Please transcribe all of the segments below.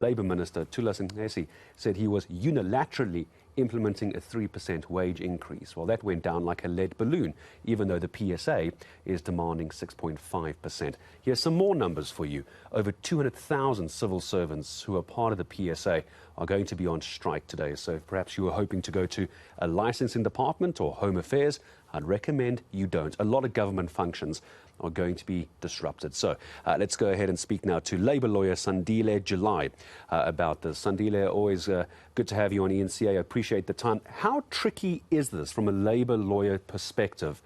Labour Minister Thulas Nxesi said he was unilaterally implementing a 3% wage increase. Well, that went down like a lead balloon, even though the PSA is demanding 6.5%. Here's some more numbers for you. Over 200,000 civil servants who are part of the PSA are going to be on strike today. So if perhaps you were hoping to go to a licensing department or Home Affairs, I'd recommend you don't. A lot of government functions are going to be disrupted. So let's go ahead and speak now to Labour lawyer Sandile July about this. Sandile, always good to have you on eNCA. I appreciate the time. How tricky is this from a Labour lawyer perspective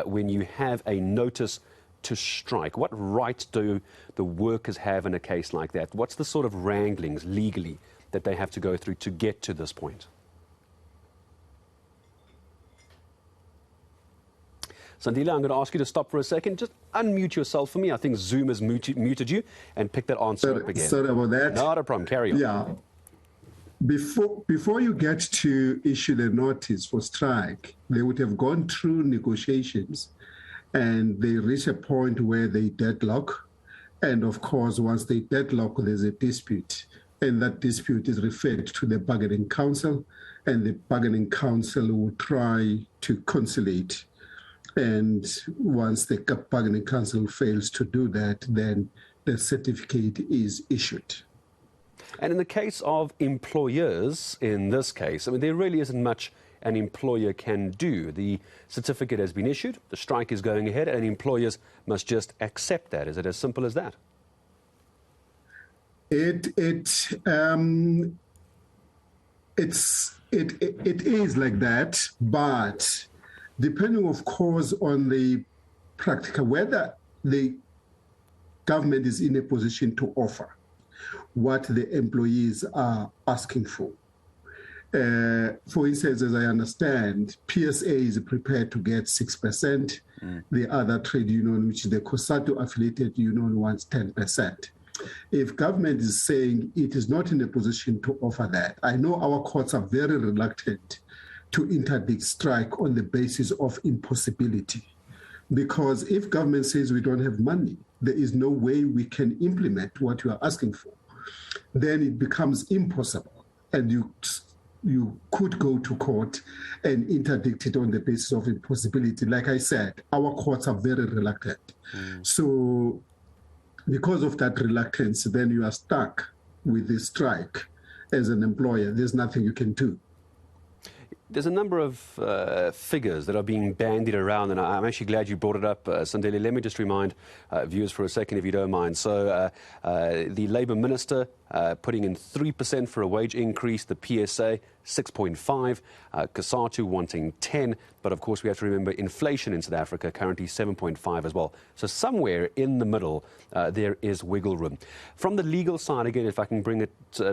when you have a notice to strike? What rights do the workers have in a case like that? What's the sort of wranglings legally that they have to go through to get to this point? Sandile, I'm going to ask you to stop for a second. Just unmute yourself for me. I think Zoom has muted you, and pick that answer up again. Sorry about that. Not a problem. Carry on. Yeah. Before you get to issue the notice for strike, they would have gone through negotiations, and they reach a point where they deadlock. And of course, once they deadlock, there's a dispute. And that dispute is referred to the bargaining council, and the bargaining council will try to conciliate. And once the bargaining council fails to do that, then the certificate is issued. And in the case of employers, in this case, I mean, there really isn't much an employer can do. The certificate has been issued, the strike is going ahead, and employers must just accept that. Is it as simple as that? It is like that, but depending, of course, on the practical, whether the government is in a position to offer what the employees are asking for. For instance, as I understand, PSA is prepared to get 6%. The other trade union, which is the COSATU affiliated union, wants 10%. If government is saying it is not in a position to offer that, I know our courts are very reluctant to interdict strike on the basis of impossibility. Because if government says we don't have money, there is no way we can implement what you are asking for, then it becomes impossible. And you could go to court and interdict it on the basis of impossibility. Like I said, our courts are very reluctant. So because of that reluctance, then you are stuck with the strike as an employer. There's nothing you can do. There's a number of figures that are being bandied around, and I'm actually glad you brought it up, Sandile. Let me just remind viewers for a second, if you don't mind. So the Labour Minister putting in 3% for a wage increase, the PSA 6.5, COSATU wanting 10, but of course we have to remember inflation in South Africa currently 7.5 as well. So somewhere in the middle there is wiggle room. From the legal side, again, if I can bring it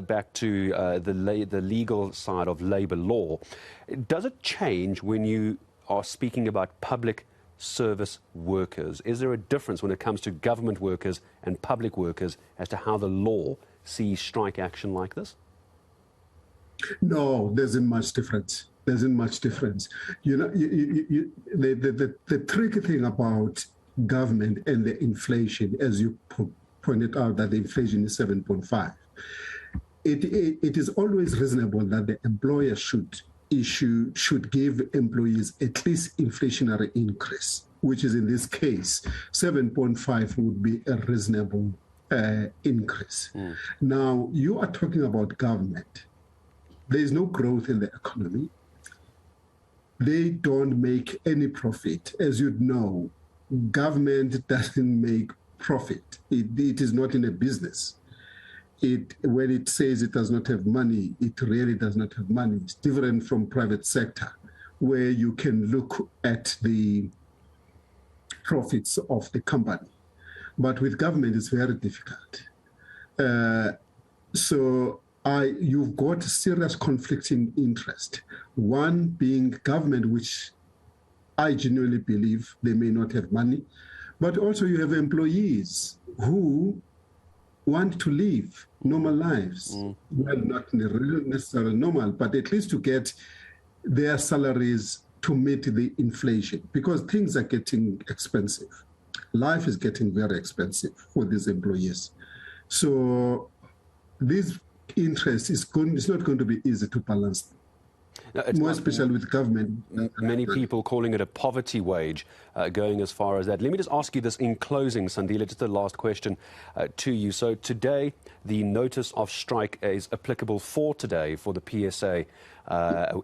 back to the legal side of labour law, does it change when you are speaking about public service workers? Is there a difference when it comes to government workers and public workers as to how the law sees strike action like this? No, there isn't much difference. There isn't much difference. You know, the tricky thing about government and the inflation, as you pointed out, that the inflation is 7.5. It is always reasonable that the employer should give employees at least inflationary increase, which is in this case 7.5 would be a reasonable increase. Now, you are talking about government. There is no growth in the economy. They don't make any profit. As you know, government doesn't make profit. It is not in a business. When it says it does not have money, it really does not have money. It's different from private sector, where you can look at the profits of the company. But with government, it's very difficult. You've got serious conflicting interest. One being government, which I genuinely believe they may not have money, but also you have employees who want to live normal lives. Well, not necessarily normal, but at least to get their salaries to meet the inflation, because things are getting expensive. Life is getting very expensive for these employees. So these interests is not going to be easy to balance. No, it's More not. especially with government. Many people calling it a poverty wage, going as far as that. Let me just ask you this in closing, Sandile, just the last question to you. So today, the notice of strike is applicable for today for the PSA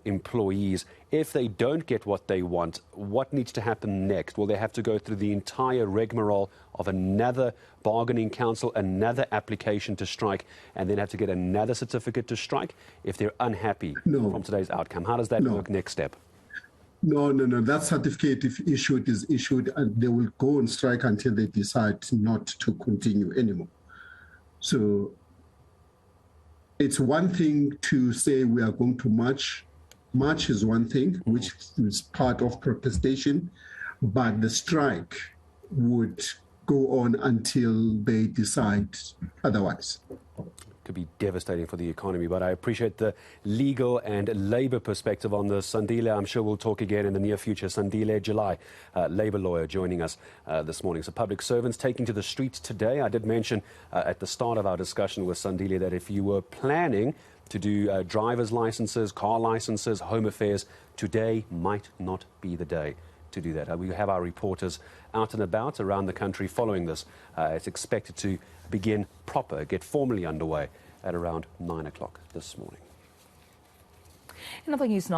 employees. If they don't get what they want, what needs to happen next? Will they have to go through the entire rigmarole of another bargaining council, another application to strike, and then have to get another certificate to strike if they're unhappy from today's outcome? How does that work next step? No. That certificate, if issued, is issued, and they will go on strike until they decide not to continue anymore. So it's one thing to say we are going to march. March is one thing, which is part of protestation, but the strike would go on until they decide otherwise. Could be devastating for the economy, but I appreciate the legal and labour perspective on this. Sandile, I'm sure we'll talk again in the near future. Sandile July, labour lawyer, joining us this morning. So public servants taking to the streets today. I did mention at the start of our discussion with Sandile that if you were planning to do driver's licenses, car licenses, home affairs, today might not be the day to do that. We have our reporters out and about around the country following this. It's expected to begin get formally underway at around 9 o'clock this morning. In other news now.